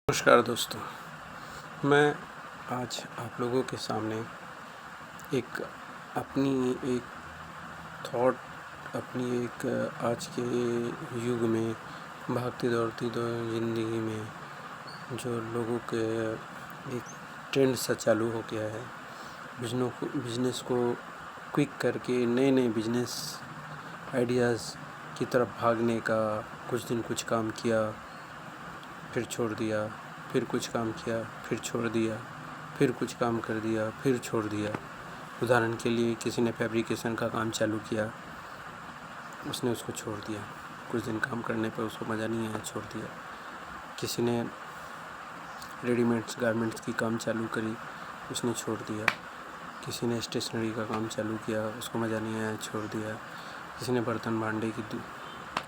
नमस्कार दोस्तों, मैं आज आप लोगों के सामने एक अपनी एक थॉट आज के युग में भागती दौड़ती ज़िंदगी में जो लोगों के एक ट्रेंड सा चालू हो गया है, बिजनेस को क्विक करके नए बिजनेस आइडियाज़ की तरफ भागने का। कुछ दिन कुछ काम किया, फिर छोड़ दिया, फिर कुछ काम किया, फिर छोड़ दिया, फिर कुछ काम कर दिया, फिर छोड़ दिया। उदाहरण के लिए किसी ने फैब्रिकेशन का काम चालू किया, उसने उसको छोड़ दिया। कुछ दिन काम करने पर उसको मज़ा नहीं आया, छोड़ दिया। किसी ने रेडीमेड्स गारमेंट्स की काम चालू करी, उसने छोड़ दिया। किसी ने स्टेशनरी का काम चालू किया, उसको मज़ा नहीं आया, छोड़ दिया। किसी ने बर्तन भांडे की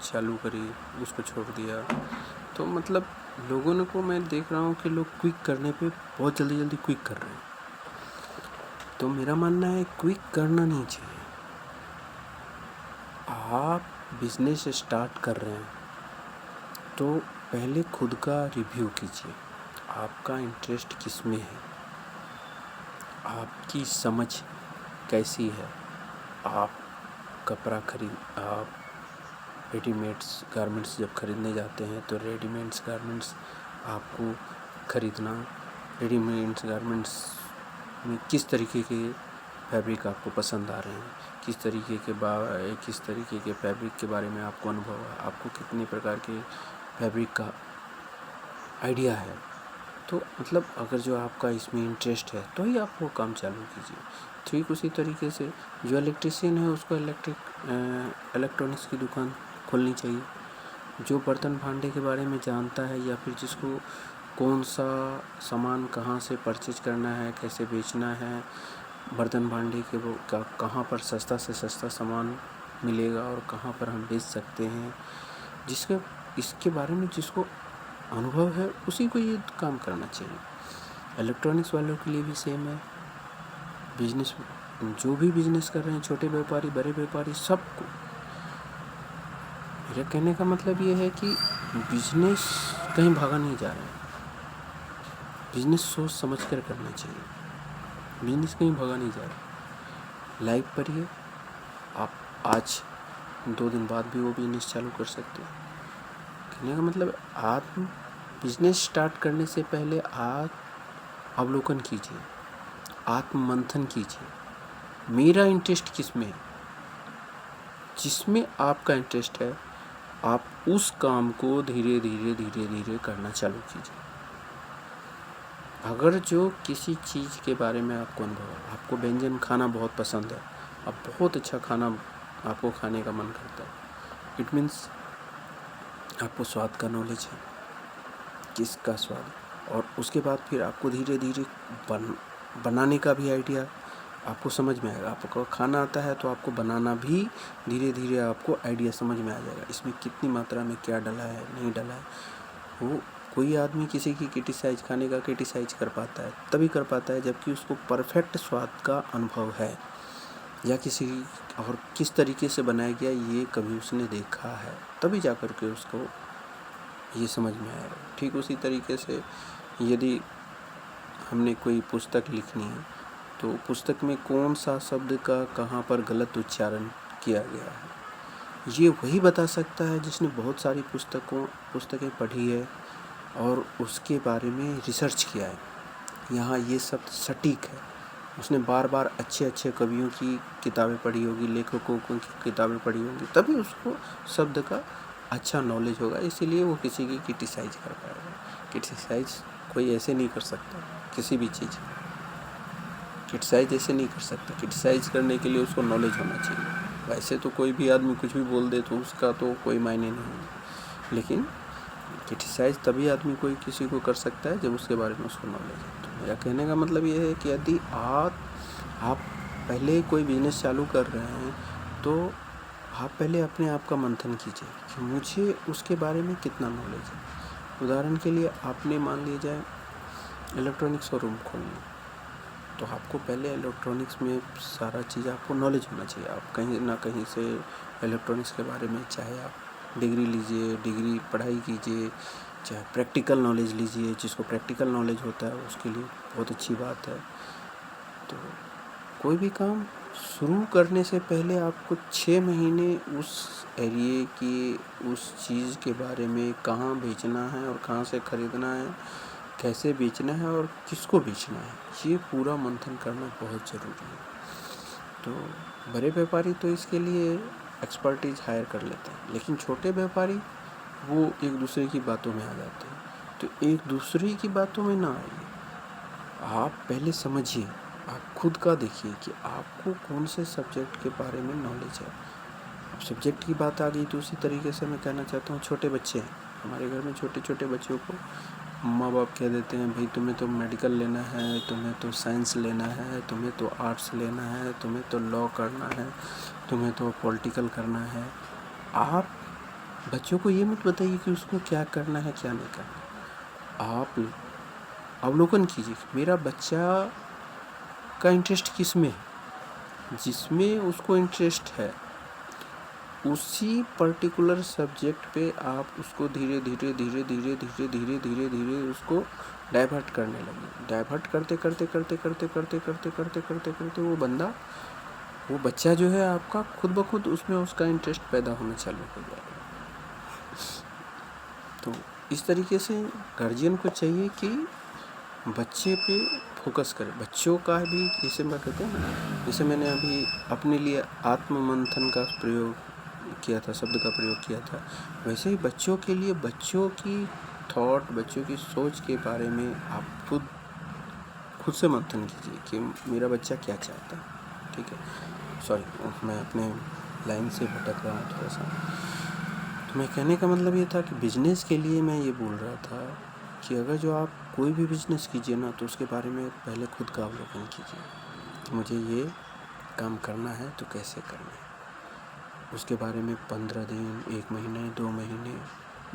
चालू करी, उसको छोड़ दिया। तो मतलब लोगों को मैं देख रहा हूँ कि लोग क्विक करने पे बहुत जल्दी क्विक कर रहे हैं। तो मेरा मानना है क्विक करना नहीं चाहिए। आप बिजनेस स्टार्ट कर रहे हैं तो पहले खुद का रिव्यू कीजिए। आपका इंटरेस्ट किस में है, आपकी समझ कैसी है। आप रेडीमेड्स गारमेंट्स जब खरीदने जाते हैं तो रेडीमेड्स गारमेंट्स आपको खरीदना, रेडीमेड्स गारमेंट्स में किस तरीके के फैब्रिक आपको पसंद आ रहे हैं, किस तरीके के फैब्रिक के बारे में आपको अनुभव है, आपको कितने प्रकार के फैब्रिक का आइडिया है। तो मतलब अगर जो आपका इसमें इंटरेस्ट है तो ही आप वो काम चालू कीजिए। ठीक उसी तरीके से जो इलेक्ट्रीशियन है उसको इलेक्ट्रॉनिक्स की दुकान खोलनी चाहिए। जो बर्तन भांडे के बारे में जानता है या फिर जिसको कौन सा सामान कहाँ से परचेज करना है, कैसे बेचना है, बर्तन भांडे के वो कहाँ पर सस्ता से सस्ता सामान मिलेगा और कहाँ पर हम बेच सकते हैं, इसके बारे में जिसको अनुभव है उसी को ये काम करना चाहिए। इलेक्ट्रॉनिक्स वालों के लिए भी सेम है। बिजनेस जो भी बिजनेस कर रहे हैं, छोटे व्यापारी, बड़े व्यापारी, सबको मेरा कहने का मतलब ये है कि बिजनेस कहीं भागा नहीं जा रहा है। बिजनेस सोच समझ कर करना चाहिए। बिजनेस कहीं भागा नहीं जा रहा। लाइफ पर ही आप आज 2 दिन बाद भी वो बिजनेस चालू कर सकते हैं। कहने का मतलब आप बिजनेस स्टार्ट करने से पहले आप अवलोकन कीजिए, आत्ममंथन कीजिए। मेरा इंटरेस्ट किस में है, जिसमें आपका इंटरेस्ट है आप उस काम को धीरे धीरे करना चालू कीजिए। अगर जो किसी चीज़ के बारे में आपको अनुभव है, आपको व्यंजन खाना बहुत पसंद है, अब बहुत अच्छा खाना आपको खाने का मन करता है, इट मीन्स आपको स्वाद का नॉलेज है, किसका स्वाद, और उसके बाद फिर आपको धीरे धीरे बनाने का भी आइडिया आपको समझ में आएगा। आपको खाना आता है तो आपको बनाना भी धीरे धीरे आपको आइडिया समझ में आ जाएगा। इसमें कितनी मात्रा में क्या डला है, नहीं डला है। वो कोई आदमी किसी की क्रिटिसाइज खाने का क्रिटिसाइज कर पाता है, तभी कर पाता है जबकि उसको परफेक्ट स्वाद का अनुभव है, या किसी और किस तरीके से बनाया गया ये कभी उसने देखा है, तभी जा कर के उसको ये समझ में आएगा। ठीक उसी तरीके से यदि हमने कोई पुस्तक लिखनी है तो पुस्तक में कौन सा शब्द का कहाँ पर गलत उच्चारण किया गया है, ये वही बता सकता है जिसने बहुत सारी पुस्तकें पढ़ी है और उसके बारे में रिसर्च किया है। यहाँ ये शब्द सटीक है, उसने बार बार अच्छे कवियों की किताबें पढ़ी होगी, लेखकों की किताबें पढ़ी होंगी, तभी उसको शब्द का अच्छा नॉलेज होगा। इसीलिए वो किसी की क्रिटिसाइज कर पाएगा। क्रिटिसाइज कोई ऐसे नहीं कर सकता, किसी भी चीज़ क्रिटिसाइज ऐसे नहीं कर सकता। क्रिटिसाइज करने के लिए उसको नॉलेज होना चाहिए। वैसे तो कोई भी आदमी कुछ भी बोल दे तो उसका तो कोई मायने नहीं है, लेकिन क्रिटिसाइज तभी आदमी कोई किसी को कर सकता है जब उसके बारे में उसको नॉलेज है। तो मेरा कहने का मतलब ये है कि यदि आप पहले कोई बिजनेस चालू कर रहे हैं तो आप पहले अपने आप का मंथन कीजिए कि मुझे उसके बारे में कितना नॉलेज है। उदाहरण के लिए आपने मान लिया जाए इलेक्ट्रॉनिक शोरूम खोलना, तो आपको पहले इलेक्ट्रॉनिक्स में सारा चीज़ आपको नॉलेज होना चाहिए। आप कहीं ना कहीं से इलेक्ट्रॉनिक्स के बारे में, चाहे आप डिग्री लीजिए, डिग्री पढ़ाई कीजिए, चाहे प्रैक्टिकल नॉलेज लीजिए, जिसको प्रैक्टिकल नॉलेज होता है उसके लिए बहुत अच्छी बात है। तो कोई भी काम शुरू करने से पहले आपको 6 महीने उस एरिए की, उस चीज़ के बारे में, कहाँ बेचना है और कहाँ से ख़रीदना है, कैसे बेचना है और किसको बेचना है, ये पूरा मंथन करना बहुत ज़रूरी है। तो बड़े व्यापारी तो इसके लिए एक्सपर्टीज हायर कर लेते हैं, लेकिन छोटे व्यापारी वो एक दूसरे की बातों में आ जाते हैं। तो एक दूसरे की बातों में ना आइए, आप पहले समझिए, आप खुद का देखिए कि आपको कौन से सब्जेक्ट के बारे में नॉलेज है। अब सब्जेक्ट की बात आ गई तो उसी तरीके से मैं कहना चाहता हूँ, छोटे बच्चे हैं हमारे घर में, छोटे छोटे बच्चों को माँ बाप कह देते हैं भाई तुम्हें तो मेडिकल लेना है, तुम्हें तो साइंस लेना है, तुम्हें तो आर्ट्स लेना है, तुम्हें तो लॉ करना है, तुम्हें तो पॉलिटिकल करना है। आप बच्चों को ये मत बताइए कि उसको क्या करना है क्या नहीं करना। आप अवलोकन कीजिए मेरा बच्चा का इंटरेस्ट किस में है, जिसमें उसको इंटरेस्ट है उसी पर्टिकुलर सब्जेक्ट पे आप उसको धीरे धीरे धीरे धीरे धीरे धीरे धीरे धीरे उसको डाइवर्ट करने लगे। डाइवर्ट करते करते करते करते करते करते करते करते करते वो बच्चा जो है आपका खुद ब खुद उसमें उसका इंटरेस्ट पैदा होना चालू हो जाएगा। तो इस तरीके से गार्जियन को चाहिए कि बच्चे पे फोकस करें। बच्चों का भी, जैसे मैं कहते हैं ना, जैसे मैंने अभी अपने लिए आत्म मंथन का प्रयोग किया था, शब्द का प्रयोग किया था, वैसे ही बच्चों के लिए बच्चों की थॉट, बच्चों की सोच के बारे में आप खुद से मंथन कीजिए कि मेरा बच्चा क्या चाहता है। ठीक है, सॉरी मैं अपने लाइन से भटक रहा हूँ थोड़ा सा। तो मैं कहने का मतलब ये था कि बिजनेस के लिए मैं ये बोल रहा था कि अगर जो आप कोई भी बिजनेस कीजिए ना, तो उसके बारे में पहले खुद का अवलोकन कीजिए कि मुझे ये काम करना है तो कैसे करना है। उसके बारे में 15 दिन, 1 महीने, 2 महीने,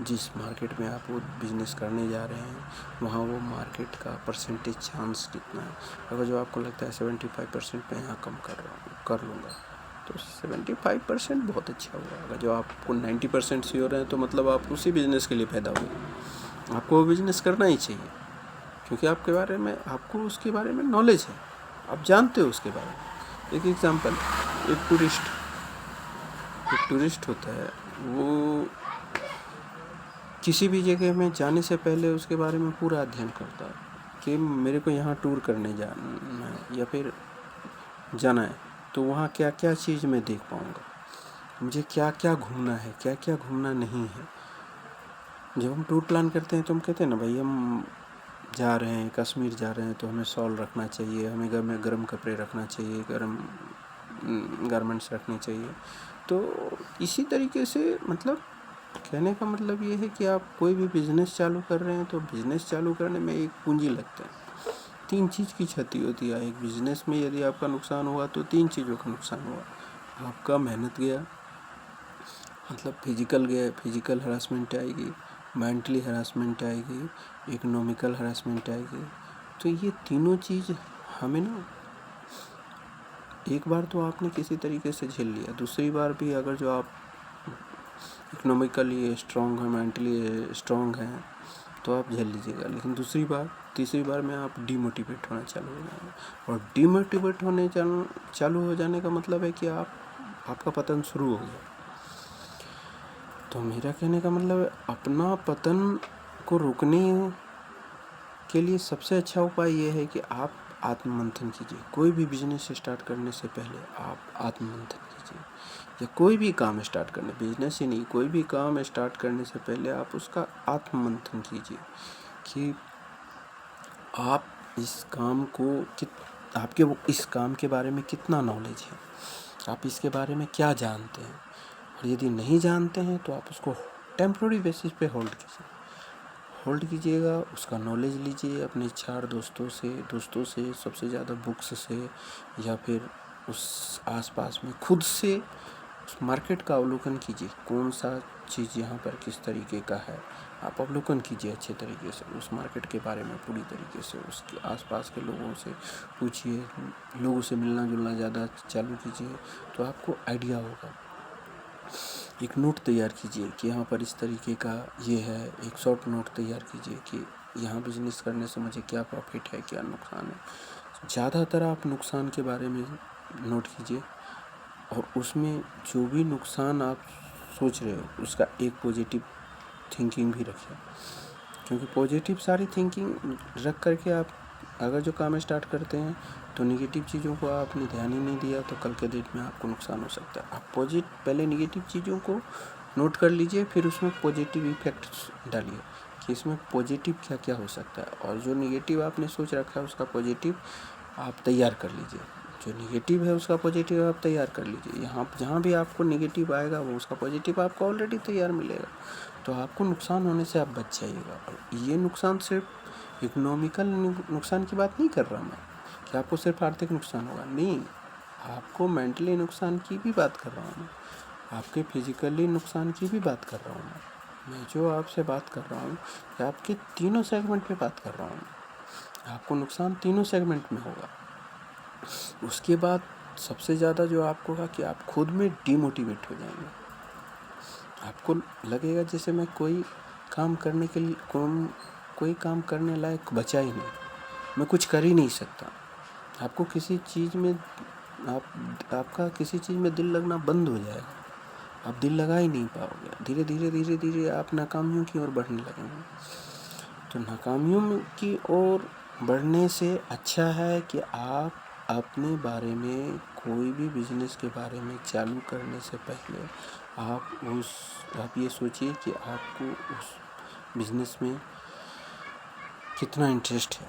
जिस मार्केट में आप वो बिज़नेस करने जा रहे हैं वहाँ वो मार्केट का परसेंटेज चांस कितना है। अगर जो आपको लगता है 75% मैं यहाँ कम कर लूँगा, तो 75% बहुत अच्छा हुआ। अगर जो आपको 90% श्योर है तो मतलब आप उसी बिज़नेस के लिए पैदा हुए, आपको वो बिज़नेस करना ही चाहिए, क्योंकि आपको उसके बारे में नॉलेज है, आप जानते हो उसके बारे में। एक एग्जांपल, एक टूरिस्ट होता है, वो किसी भी जगह में जाने से पहले उसके बारे में पूरा अध्ययन करता है कि मेरे को यहाँ टूर करने जाना है या फिर जाना है, तो वहाँ क्या क्या चीज़ मैं देख पाऊँगा, मुझे क्या क्या घूमना है, क्या क्या घूमना नहीं है। जब हम टूर प्लान करते हैं तो हम कहते हैं ना भाई हम जा रहे हैं, कश्मीर जा रहे हैं तो हमें शॉल रखना चाहिए, हमें घर में गर्म कपड़े रखना चाहिए, गर्म गारमेंट्स रखने चाहिए। तो इसी तरीके से मतलब कहने का मतलब ये है कि आप कोई भी बिज़नेस चालू कर रहे हैं तो बिज़नेस चालू करने में एक पूंजी लगता है। 3 चीज़ की क्षति होती है एक बिज़नेस में। यदि आपका नुकसान हुआ तो 3 चीज़ों का नुकसान हुआ। आपका मेहनत गया, मतलब फिजिकल हरासमेंट आएगी, मेंटली हरासमेंट आएगी, इकोनॉमिकल हरासमेंट आएगी। तो ये तीनों चीज़ हमें ना, एक बार तो आपने किसी तरीके से झेल लिया, दूसरी बार भी अगर जो आप इकोनॉमिकली स्ट्रॉन्ग है, मेंटली स्ट्रॉन्ग है तो आप झेल लीजिएगा, लेकिन तीसरी बार में आप डीमोटिवेट होना चालू हो जाएंगे। और डीमोटिवेट होने चालू हो जाने का मतलब है कि आपका पतन शुरू हो गया। तो मेरा कहने का मतलब है, अपना पतन को रोकने के लिए सबसे अच्छा उपाय ये है कि आप आत्ममंथन कीजिए। कोई भी बिजनेस स्टार्ट करने से पहले आप आत्ममंथन कीजिए, या कोई भी काम स्टार्ट करने, बिजनेस ही नहीं, कोई भी काम स्टार्ट करने से पहले आप उसका आत्ममंथन कीजिए कि आप इस काम को आपके इस काम के बारे में कितना नॉलेज है, आप इसके बारे में क्या जानते हैं। और यदि नहीं जानते हैं तो आप उसको टेम्प्रोरी बेसिस पे होल्ड कीजिएगा, उसका नॉलेज लीजिए अपने 4 दोस्तों से, सबसे ज़्यादा बुक्स से, या फिर उस आसपास में खुद से उस मार्केट का अवलोकन कीजिए, कौन सा चीज़ यहाँ पर किस तरीके का है। आप अवलोकन कीजिए अच्छे तरीके से उस मार्केट के बारे में, पूरी तरीके से उसके आसपास के लोगों से पूछिए, लोगों से मिलना जुलना ज़्यादा चालू कीजिए, तो आपको आइडिया होगा। एक नोट तैयार कीजिए कि यहाँ पर इस तरीके का ये है, एक शॉर्ट नोट तैयार कीजिए कि यहाँ बिजनेस करने से मुझे क्या प्रॉफिट है, क्या नुकसान है। ज़्यादातर आप नुकसान के बारे में नोट कीजिए और उसमें जो भी नुकसान आप सोच रहे हो उसका एक पॉजिटिव थिंकिंग भी रखिए, क्योंकि पॉजिटिव सारी थिंकिंग रख करके आप अगर जो काम स्टार्ट करते हैं तो निगेटिव चीज़ों को आपने ध्यान ही नहीं दिया तो कल के डेट में आपको नुकसान हो सकता है। आप पहले निगेटिव चीज़ों को नोट कर लीजिए, फिर उसमें पॉजिटिव इफेक्ट्स डालिए कि इसमें पॉजिटिव क्या क्या हो सकता है, और जो निगेटिव आपने सोच रखा है उसका पॉजिटिव आप तैयार कर लीजिए। जो निगेटिव है उसका पॉजिटिव आप तैयार कर लीजिए। यहाँ जहाँ भी आपको निगेटिव आएगा वो उसका पॉजिटिव आपको ऑलरेडी तैयार मिलेगा, तो आपको नुकसान होने से आप बच जाइएगा। और ये नुकसान सिर्फ इकोनॉमिकल नुकसान की बात नहीं कर रहा मैं कि आपको सिर्फ आर्थिक नुकसान होगा, नहीं, आपको मेंटली नुकसान की भी बात कर रहा हूँ मैं, आपके फिजिकली नुकसान की भी बात कर रहा हूँ मैं जो आपसे बात कर रहा हूँ कि आपके तीनों सेगमेंट पे बात कर रहा हूँ। आपको नुकसान तीनों सेगमेंट में होगा। उसके बाद सबसे ज़्यादा जो आपको होगा कि आप खुद में डीमोटिवेट हो जाएंगे। आपको लगेगा जैसे मैं कोई काम करने के लिए कोई काम करने लायक बचा ही नहीं, मैं कुछ कर ही नहीं सकता। आपको किसी चीज़ में आपका किसी चीज़ में दिल लगना बंद हो जाएगा, आप दिल लगा ही नहीं पाओगे। धीरे धीरे आप नाकामियों की ओर बढ़ने लगेंगे। तो नाकामियों की ओर बढ़ने से अच्छा है कि आप अपने बारे में कोई भी बिजनेस के बारे में चालू करने से पहले आप ये सोचिए कि आपको उस बिजनेस में कितना इंटरेस्ट है,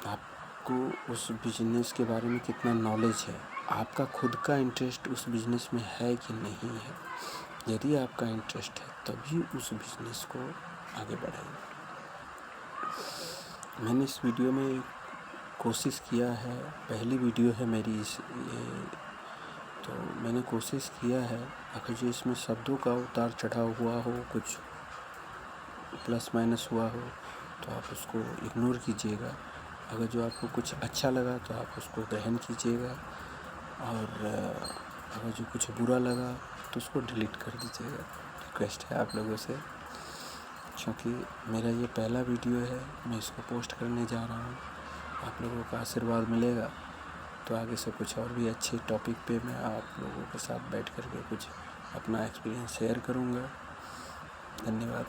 आपको उस बिजनेस के बारे में कितना नॉलेज है, आपका खुद का इंटरेस्ट उस बिजनेस में है कि नहीं है। यदि आपका इंटरेस्ट है तभी उस बिजनेस को आगे बढ़ाइए। मैंने इस वीडियो में कोशिश किया है, पहली वीडियो है मेरी तो मैंने कोशिश किया है, अगर जो इसमें शब्दों का उतार चढ़ाव हुआ हो, कुछ प्लस माइनस हुआ हो तो आप उसको इग्नोर कीजिएगा। अगर जो आपको कुछ अच्छा लगा तो आप उसको ग्रहण कीजिएगा, और अगर जो कुछ बुरा लगा तो उसको डिलीट कर दीजिएगा। रिक्वेस्ट है आप लोगों से, क्योंकि मेरा ये पहला वीडियो है, मैं इसको पोस्ट करने जा रहा हूँ। आप लोगों का आशीर्वाद मिलेगा तो आगे से कुछ और भी अच्छे टॉपिक पे मैं आप लोगों के साथ बैठ कर के कुछ अपना एक्सपीरियंस शेयर करूँगा। धन्यवाद।